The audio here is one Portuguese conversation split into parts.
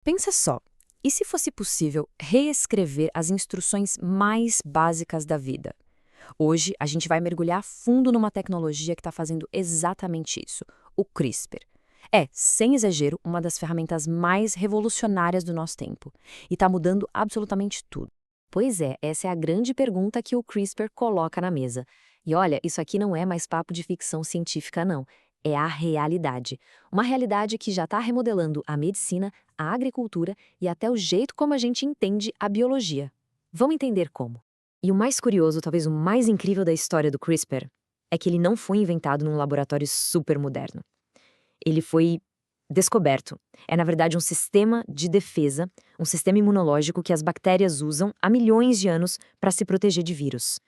Pensa só, e se fosse possível reescrever as instruções mais básicas da vida? Hoje, a gente vai mergulhar a fundo numa tecnologia que está fazendo exatamente isso, o CRISPR. É, sem exagero, uma das ferramentas mais revolucionárias do nosso tempo. E está mudando absolutamente tudo. Pois é, essa é a grande pergunta que o CRISPR coloca na mesa. E olha, isso aqui não é mais papo de ficção científica, não. É a realidade. Uma realidade que já está remodelando a medicina, a agricultura e até o jeito como a gente entende a biologia. Vamos entender como. E o mais curioso, talvez o mais incrível da história do CRISPR, é que ele não foi inventado num laboratório super moderno. Ele foi descoberto. É, na verdade, um sistema de defesa, um sistema imunológico que as bactérias usam há milhões de anos para se proteger de vírus.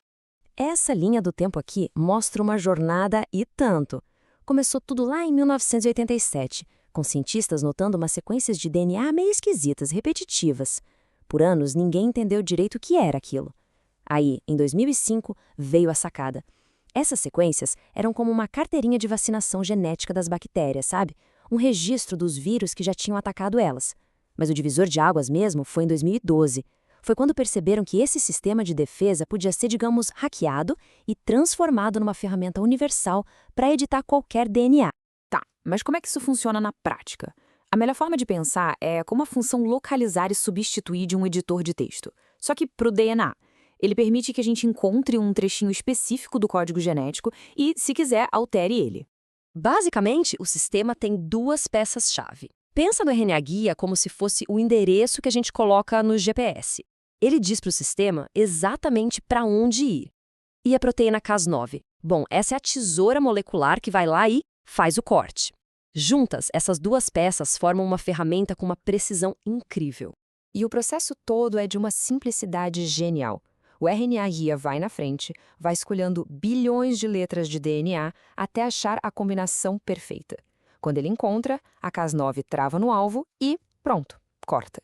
Essa linha do tempo aqui mostra uma jornada e tanto. Começou tudo lá em 1987, com cientistas notando umas sequências de DNA meio esquisitas, repetitivas. Por anos, ninguém entendeu direito o que era aquilo. Aí, em 2005, veio a sacada. Essas sequências eram como uma carteirinha de vacinação genética das bactérias, sabe? Um registro dos vírus que já tinham atacado elas. Mas o divisor de águas mesmo foi em 2012. Foi quando perceberam que esse sistema de defesa podia ser, digamos, hackeado e transformado numa ferramenta universal para editar qualquer DNA. Tá, mas como é que isso funciona na prática? A melhor forma de pensar é como a função localizar e substituir de um editor de texto. Só que para o DNA. Ele permite que a gente encontre um trechinho específico do código genético e, se quiser, altere ele. Basicamente, o sistema tem duas peças-chave. Pensa no RNA guia como se fosse o endereço que a gente coloca no GPS. Ele diz para o sistema exatamente para onde ir. E a proteína Cas9? Bom, essa é a tesoura molecular que vai lá e faz o corte. Juntas, essas duas peças formam uma ferramenta com uma precisão incrível. E o processo todo é de uma simplicidade genial. O RNA guia vai na frente, vai escolhendo bilhões de letras de DNA até achar a combinação perfeita. Quando ele encontra, a Cas9 trava no alvo e pronto, corta.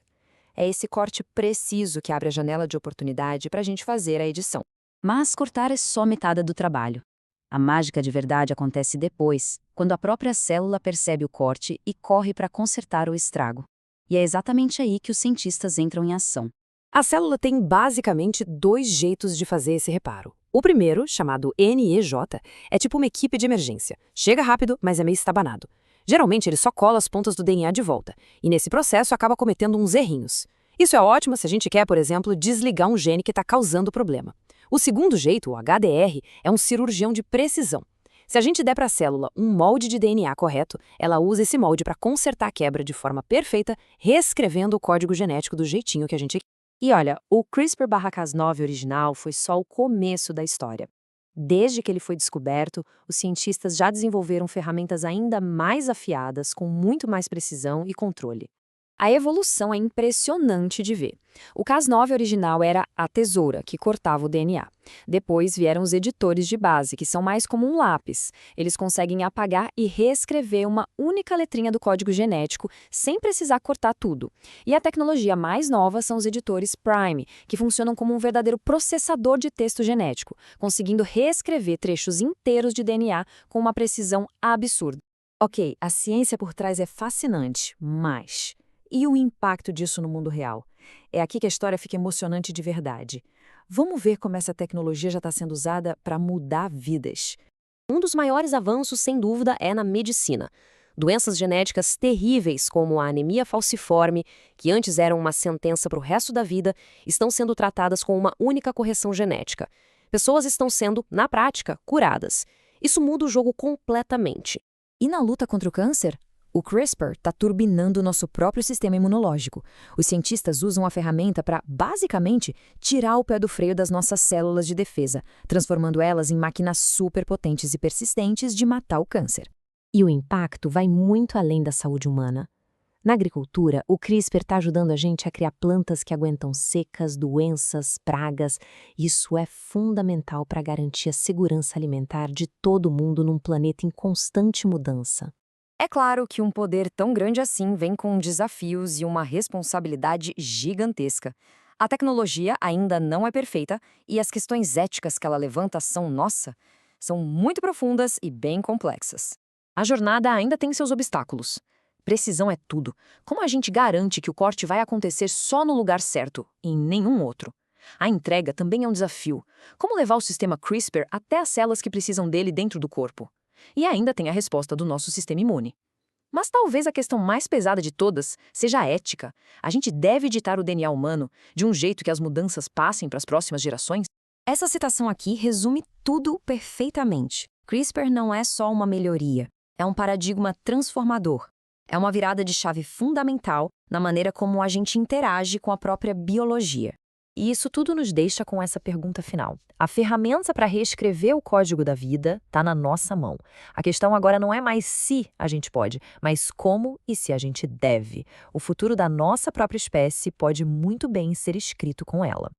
É esse corte preciso que abre a janela de oportunidade para a gente fazer a edição. Mas cortar é só metade do trabalho. A mágica de verdade acontece depois, quando a própria célula percebe o corte e corre para consertar o estrago. E é exatamente aí que os cientistas entram em ação. A célula tem basicamente dois jeitos de fazer esse reparo. O primeiro, chamado NEJ, é tipo uma equipe de emergência. Chega rápido, mas é meio estabanado. Geralmente ele só cola as pontas do DNA de volta, e nesse processo acaba cometendo uns errinhos. Isso é ótimo se a gente quer, por exemplo, desligar um gene que está causando o problema. O segundo jeito, o HDR, é um cirurgião de precisão. Se a gente der para a célula um molde de DNA correto, ela usa esse molde para consertar a quebra de forma perfeita, reescrevendo o código genético do jeitinho que a gente quer. E olha, o CRISPR/Cas9 original foi só o começo da história. Desde que ele foi descoberto, os cientistas já desenvolveram ferramentas ainda mais afiadas, com muito mais precisão e controle. A evolução é impressionante de ver. O Cas9 original era a tesoura, que cortava o DNA. Depois vieram os editores de base, que são mais como um lápis. Eles conseguem apagar e reescrever uma única letrinha do código genético, sem precisar cortar tudo. E a tecnologia mais nova são os editores Prime, que funcionam como um verdadeiro processador de texto genético, conseguindo reescrever trechos inteiros de DNA com uma precisão absurda. Ok, a ciência por trás é fascinante, mas... E o impacto disso no mundo real? É aqui que a história fica emocionante de verdade. Vamos ver como essa tecnologia já está sendo usada para mudar vidas. Um dos maiores avanços, sem dúvida, é na medicina. Doenças genéticas terríveis, como a anemia falciforme, que antes eram uma sentença para o resto da vida, estão sendo tratadas com uma única correção genética. Pessoas estão sendo, na prática, curadas. Isso muda o jogo completamente. E na luta contra o câncer? O CRISPR está turbinando o nosso próprio sistema imunológico. Os cientistas usam a ferramenta para, basicamente, tirar o pé do freio das nossas células de defesa, transformando elas em máquinas superpotentes e persistentes de matar o câncer. E o impacto vai muito além da saúde humana. Na agricultura, o CRISPR está ajudando a gente a criar plantas que aguentam secas, doenças, pragas. Isso é fundamental para garantir a segurança alimentar de todo mundo num planeta em constante mudança. É claro que um poder tão grande assim vem com desafios e uma responsabilidade gigantesca. A tecnologia ainda não é perfeita e as questões éticas que ela levanta são muito profundas e bem complexas. A jornada ainda tem seus obstáculos. Precisão é tudo. Como a gente garante que o corte vai acontecer só no lugar certo e em nenhum outro? A entrega também é um desafio. Como levar o sistema CRISPR até as células que precisam dele dentro do corpo? E ainda tem a resposta do nosso sistema imune. Mas talvez a questão mais pesada de todas seja a ética. A gente deve editar o DNA humano de um jeito que as mudanças passem para as próximas gerações? Essa citação aqui resume tudo perfeitamente. CRISPR não é só uma melhoria, é um paradigma transformador. É uma virada de chave fundamental na maneira como a gente interage com a própria biologia. E isso tudo nos deixa com essa pergunta final. A ferramenta para reescrever o código da vida está na nossa mão. A questão agora não é mais se a gente pode, mas como e se a gente deve. O futuro da nossa própria espécie pode muito bem ser escrito com ela.